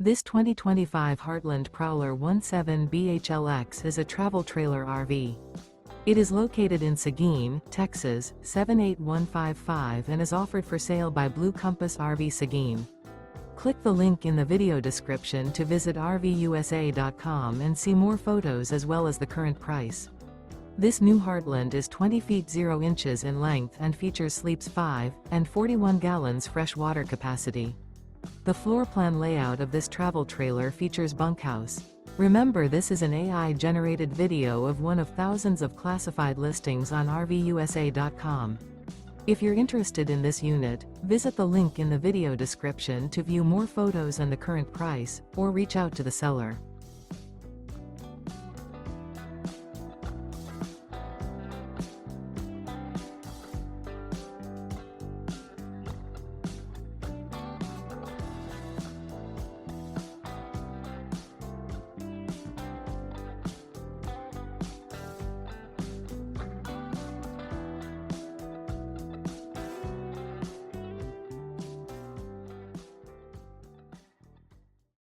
This 2025 Heartland Prowler 17BHLX is a travel trailer RV. It is located in Seguin, Texas, 78155 and is offered for sale by Blue Compass RV Seguin. Click the link in the video description to visit RVUSA.com and see more photos as well as the current price. This new Heartland is 20 feet 0 inches in length and features sleeps 5 and 41 gallons fresh water capacity. The floor plan layout of this travel trailer features bunkhouse. Remember, this is an AI-generated video of one of thousands of classified listings on RVUSA.com. If you're interested in this unit, visit the link in the video description to view more photos and the current price, or reach out to the seller.